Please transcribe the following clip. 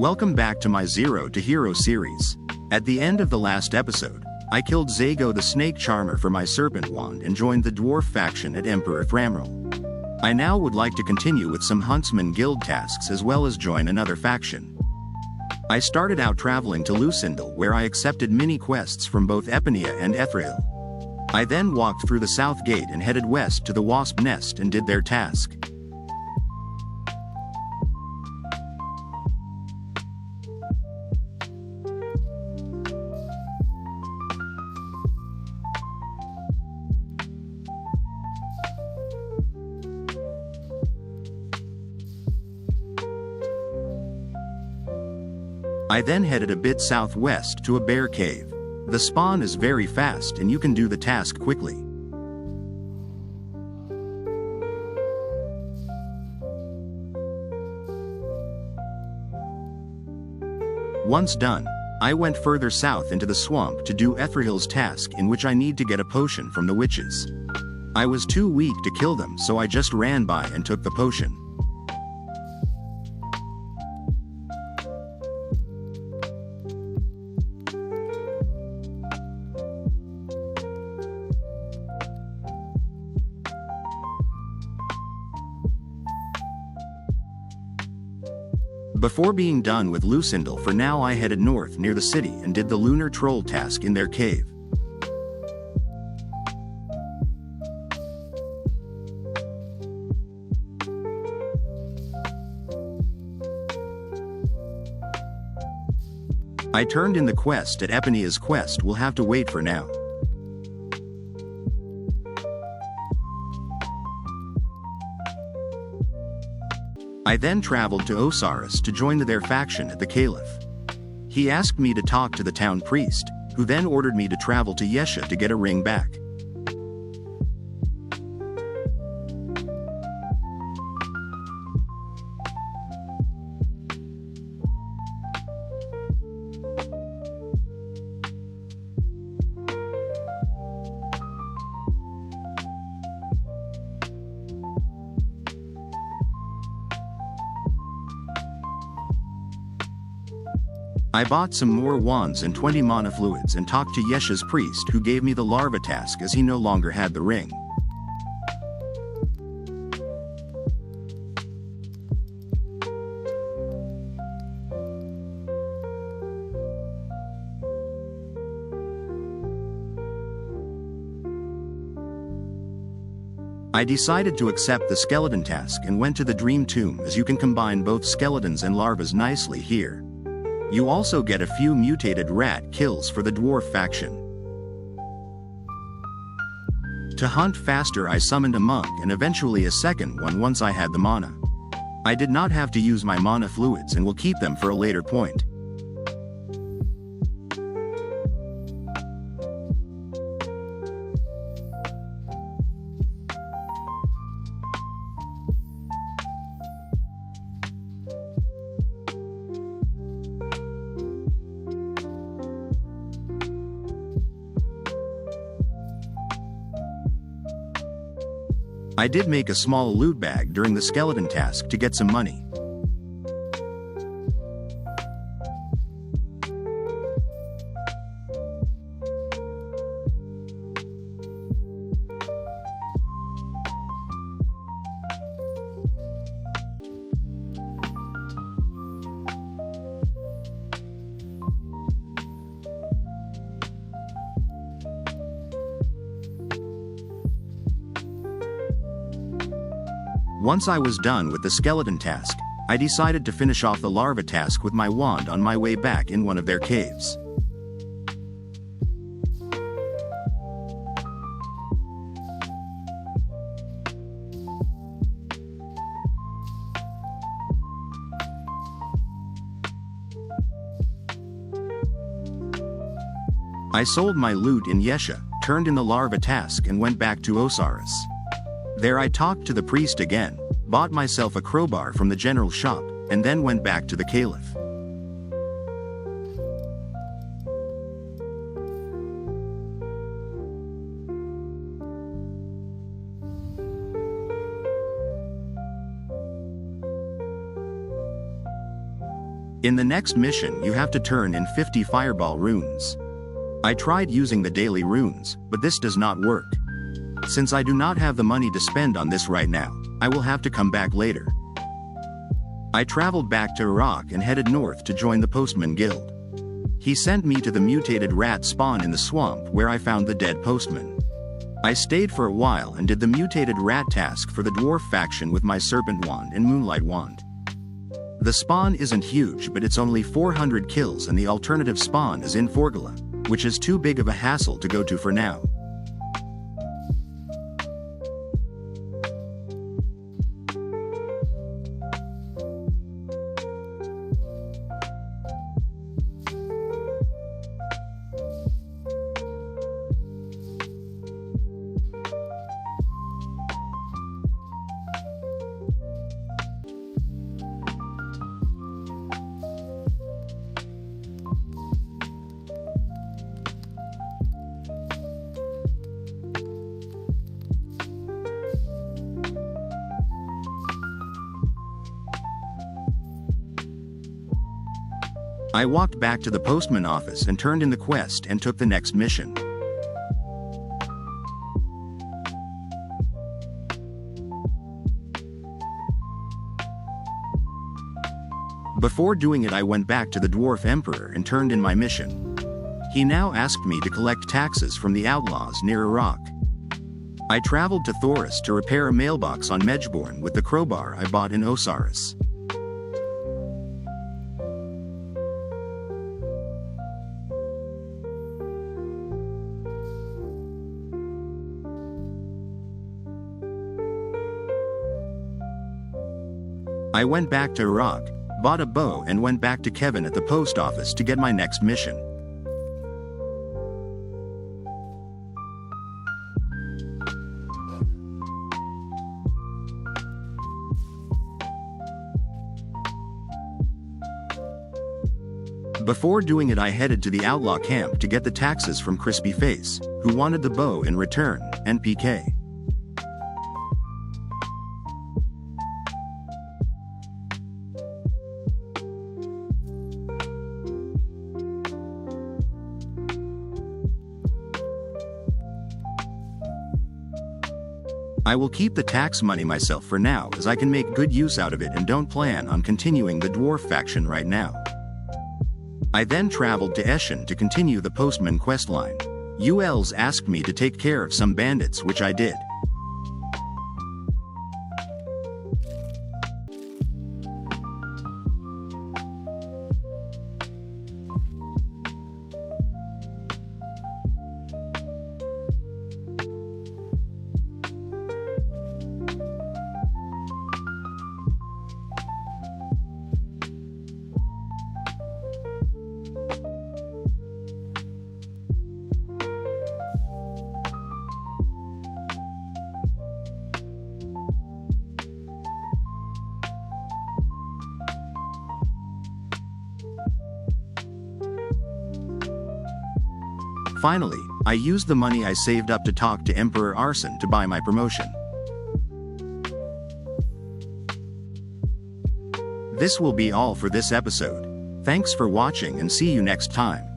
Welcome back to my Zero to Hero series. At the end of the last episode, I killed Zago the Snake Charmer for my Serpent Wand and joined the Dwarf faction at Emperor Thramrel. I now would like to continue with some Huntsman Guild tasks as well as join another faction. I started out traveling to Lucindel where I accepted mini-quests from both Epinea and Ethril. I then walked through the South Gate and headed west to the Wasp Nest and did their task. I then headed a bit southwest to a bear cave. The spawn is very fast and you can do the task quickly. Once done, I went further south into the swamp to do Ethril's task in which I need to get a potion from the witches. I was too weak to kill them, so I just ran by and took the potion. Before being done with Lucindel for now, I headed north near the city and did the Lunar Troll task in their cave. I turned in the quest at Epinea's quest, will have to wait for now. I then traveled to Osiris to join their faction at the Caliph. He asked me to talk to the town priest, who then ordered me to travel to Yesha to get a ring back. I bought some more wands and 20 mana fluids and talked to Yesha's priest, who gave me the larva task as he no longer had the ring. I decided to accept the skeleton task and went to the Dream Tomb, as you can combine both skeletons and larvas nicely here. You also get a few mutated rat kills for the dwarf faction. To hunt faster, I summoned a monk and eventually a second one once I had the mana. I did not have to use my mana fluids and will keep them for a later point. I did make a small loot bag during the skeleton task to get some money. Once I was done with the skeleton task, I decided to finish off the larva task with my wand on my way back in one of their caves. I sold my loot in Yesha, turned in the larva task and went back to Osiris. There I talked to the priest again, bought myself a crowbar from the general shop, and then went back to the Caliph. In the next mission, you have to turn in 50 fireball runes. I tried using the daily runes, but this does not work. Since I do not have the money to spend on this right now, I will have to come back later. I traveled back to Iraq and headed north to join the Postman Guild. He sent me to the mutated rat spawn in the swamp where I found the dead postman. I stayed for a while and did the mutated rat task for the dwarf faction with my serpent wand and moonlight wand. The spawn isn't huge, but it's only 400 kills, and the alternative spawn is in Forgala, which is too big of a hassle to go to for now. I walked back to the postman office and turned in the quest and took the next mission. Before doing it, I went back to the Dwarf Emperor and turned in my mission. He now asked me to collect taxes from the outlaws near Iraq. I traveled to Thoris to repair a mailbox on Medjborn with the crowbar I bought in Osiris. I went back to Iraq, bought a bow, and went back to Kevin at the post office to get my next mission. Before doing it, I headed to the outlaw camp to get the taxes from Crispy Face, who wanted the bow in return, and PK. I will keep the tax money myself for now, as I can make good use out of it and don't plan on continuing the dwarf faction right now. I then traveled to Eshin to continue the postman questline. ULs asked me to take care of some bandits, which I did. Finally, I used the money I saved up to talk to Emperor Arson to buy my promotion. This will be all for this episode. Thanks for watching and see you next time.